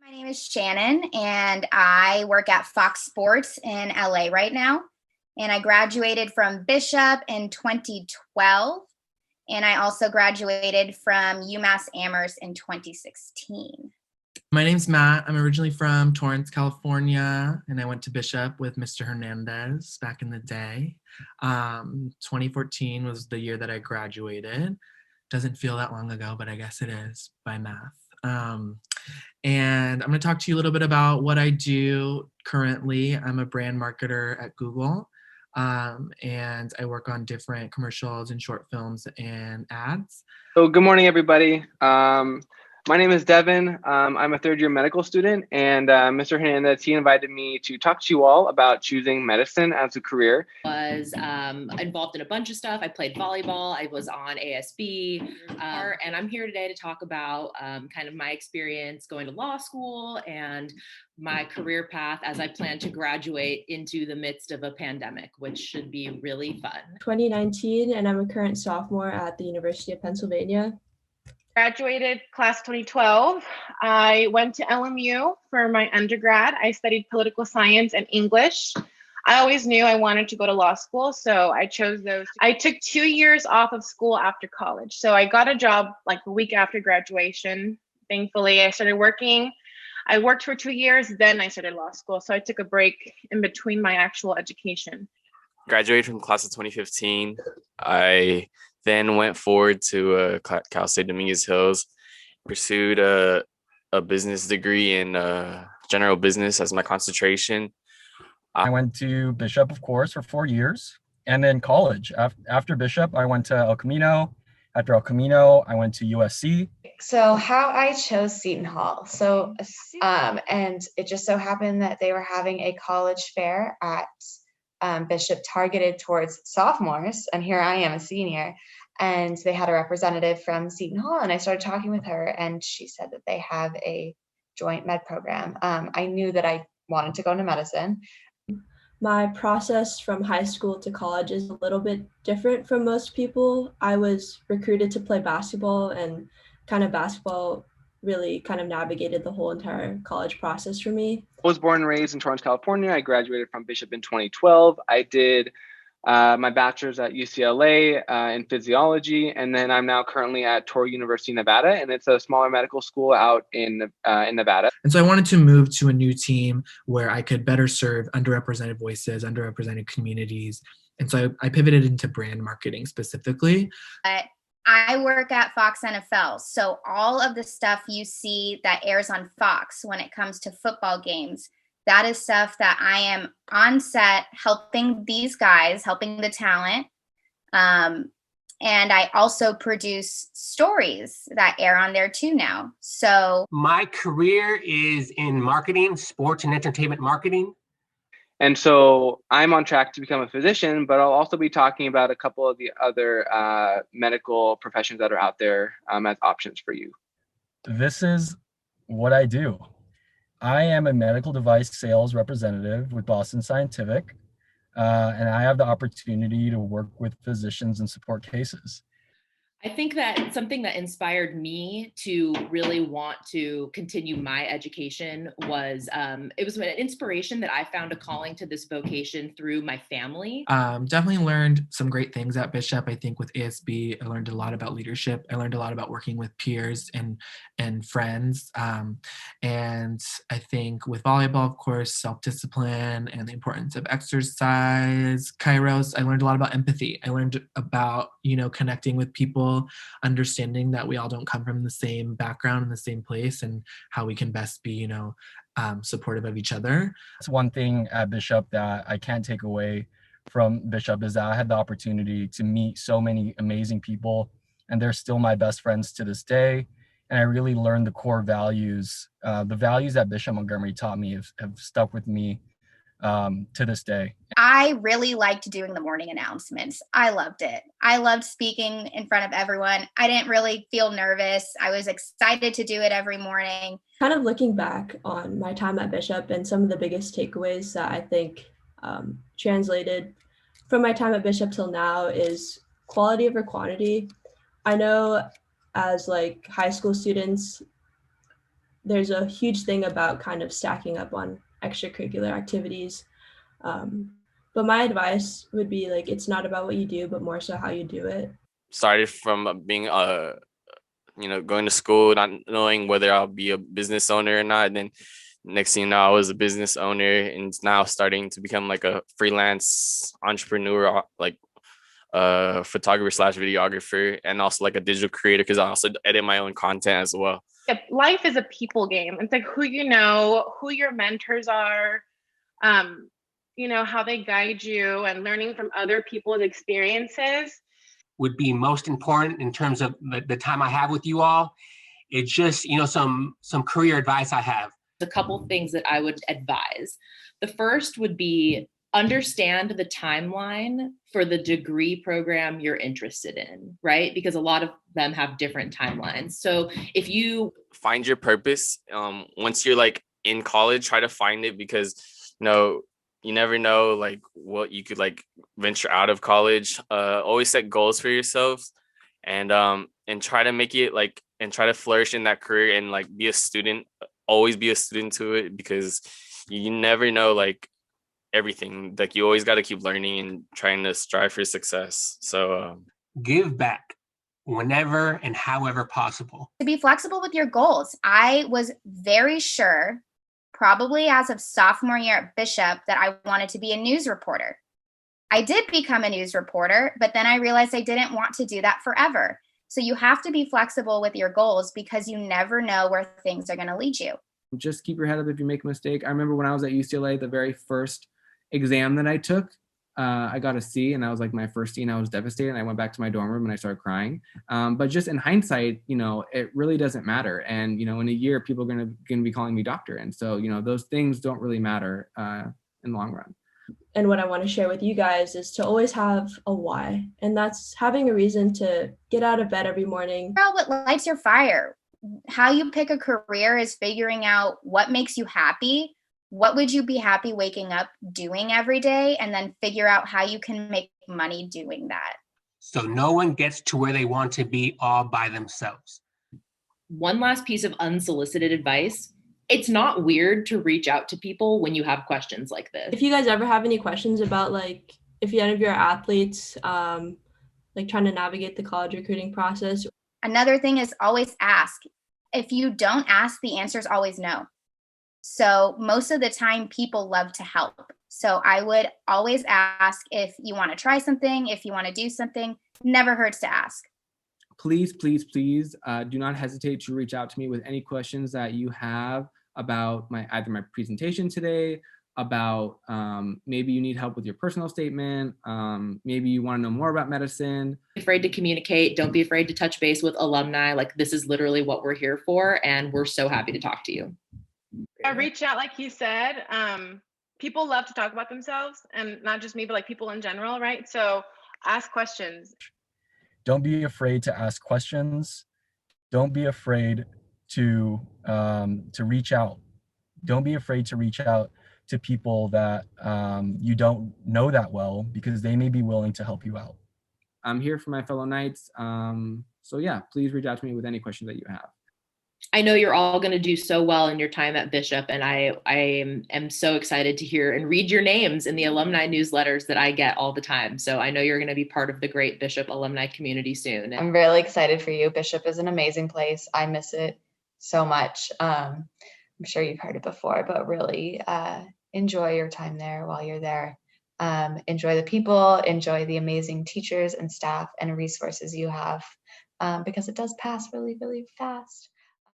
My name is Shannon, and I work at Fox Sports in LA right now. And I graduated from Bishop in 2012. And I also graduated from UMass Amherst in 2016. My name's Matt. I'm originally from Torrance, California, and I went to Bishop with Mr. Hernandez back in the day. 2014 was the year that I graduated. Doesn't feel that long ago, but I guess it is by math. And I'm going to talk to you a little bit about what I do currently. I'm a brand marketer at Google, and I work on different commercials and short films and ads. So good morning, everybody. My name is Devin. I'm a third-year medical student, and Mr. Hernandez, he invited me to talk to you all about choosing medicine as a career. Was involved in a bunch of stuff. I played volleyball. I was on ASB, and I'm here today to talk about kind of my experience going to law school and my career path as I plan to graduate into the midst of a pandemic, which should be really fun. 2019, and I'm a current sophomore at the University of Pennsylvania. Graduated class 2012. I went to LMU for my undergrad. I studied political science and English. I always knew I wanted to go to law school, so I chose those. I took 2 years off of school after college. So I got a job like a week after graduation. Thankfully, I started working. I worked for 2 years, then I started law school. So I took a break in between my actual education. Graduated from class of 2015. I then went forward to Cal State Dominguez Hills, pursued a business degree in general business as my concentration. I went to Bishop, of course, for 4 years, and then college. After Bishop, I went to El Camino. After El Camino, I went to USC. So how I chose Seton Hall. And it just so happened that they were having a college fair at Bishop targeted towards sophomores, and here I am, a senior, and they had a representative from Seton Hall, and I started talking with her, and she said that they have a joint med program. I knew that I wanted to go into medicine. My process from high school to college is a little bit different from most people. I was recruited to play basketball, and basketball really kind of navigated the whole entire college process for me. I was born and raised in Torrance, California. I graduated from Bishop in 2012. I did my bachelor's at UCLA in physiology, and then I'm now currently at Torrey University, Nevada, and it's a smaller medical school out in Nevada. And so I wanted to move to a new team where I could better serve underrepresented voices, underrepresented communities. And so I pivoted into brand marketing specifically. I work at Fox NFL, so all of the stuff you see that airs on Fox when it comes to football games, that is stuff that I am on set helping these guys, helping the talent. And I also produce stories that air on there too now. So my career is in marketing, sports and entertainment marketing. And so I'm on track to become a physician, but I'll also be talking about a couple of the other medical professions that are out there as options for you. This is what I do. I am a medical device sales representative with Boston Scientific, and I have the opportunity to work with physicians and support cases. I think that something that inspired me to really want to continue my education was, it was an inspiration that I found a calling to this vocation through my family. Definitely learned some great things at Bishop. I think with ASB, I learned a lot about leadership. I learned a lot about working with peers and friends. And I think with volleyball, of course, self-discipline and the importance of exercise, Kairos, I learned a lot about empathy. I learned about, connecting with people, understanding that we all don't come from the same background in the same place, and how we can best be, supportive of each other. That's one thing at Bishop that I can't take away from Bishop is that I had the opportunity to meet so many amazing people, and they're still my best friends to this day. And I really learned the core values. The values that Bishop Montgomery taught me have stuck with me to this day. I really liked doing the morning announcements. I loved it. I loved speaking in front of everyone. I didn't really feel nervous. I was excited to do it every morning. Kind of looking back on my time at Bishop and some of the biggest takeaways that I think translated from my time at Bishop till now is quality over quantity. I know as high school students, there's a huge thing about kind of stacking up on extracurricular activities. But my advice would be like, it's not about what you do, but more so how you do it. Started from being going to school, not knowing whether I'll be a business owner or not. And then next thing you know, I was a business owner, and it's now starting to become like a freelance entrepreneur, like photographer slash videographer, and also like a digital creator because I also edit my own content as well. Yeah, life is a people game. It's like who you know, who your mentors are, how they guide you, and learning from other people's experiences would be most important in terms of the time I have with you all. It's just, some career advice I have. A couple things that I would advise. The first would be understand the timeline for the degree program you're interested in, right? Because a lot of them have different timelines. So if you find your purpose, once you're like in college, try to find it, because you never know like what you could like venture out of college. Always set goals for yourself, and try to make it like, and try to flourish in that career, and like be a student. Always be a student to it, because you never know like everything. Like you always got to keep learning and trying to strive for success. So give back whenever and however possible. To be flexible with your goals. I was very sure, probably as of sophomore year at Bishop, that I wanted to be a news reporter. I did become a news reporter, but then I realized I didn't want to do that forever. So you have to be flexible with your goals, because you never know where things are going to lead you. Just keep your head up if you make a mistake. I remember when I was at UCLA, the very first exam that I took, I got a C, and that was like my first C, and I was devastated. And I went back to my dorm room and I started crying. But just in hindsight, it really doesn't matter. And, in a year, people are going to be calling me doctor. And so, those things don't really matter in the long run. And what I want to share with you guys is to always have a why. And that's having a reason to get out of bed every morning. Figure out what lights your fire. How you pick a career is figuring out what makes you happy. What would you be happy waking up doing every day? And then figure out how you can make money doing that. So no one gets to where they want to be all by themselves. One last piece of unsolicited advice. It's not weird to reach out to people when you have questions like this. If you guys ever have any questions about, like, if any of your athletes, like trying to navigate the college recruiting process. Another thing is always ask. If you don't ask, the answer is always no. So most of the time, people love to help. So I would always ask if you want to try something, if you want to do something. Never hurts to ask. Please, please, please do not hesitate to reach out to me with any questions that you have about either my presentation today, about maybe you need help with your personal statement, maybe you want to know more about medicine. Don't be afraid to communicate. Don't be afraid to touch base with alumni. Like, this is literally what we're here for, and we're so happy to talk to you. Reach out, like you said. People love to talk about themselves, and not just me, but like people in general, right? So ask questions. Don't be afraid to ask questions. Don't be afraid to reach out. Don't be afraid to reach out to people that you don't know that well, because they may be willing to help you out. I'm here for my fellow Knights. So yeah, please reach out to me with any questions that you have. I know you're all going to do so well in your time at Bishop, and I am so excited to hear and read your names in the alumni newsletters that I get all the time. So I know you're going to be part of the great Bishop alumni community soon. I'm really excited for you. Bishop is an amazing place. I miss it so much. I'm sure you've heard it before, but really enjoy your time there while you're there. Enjoy the people, enjoy the amazing teachers and staff and resources you have, because it does pass really, really fast.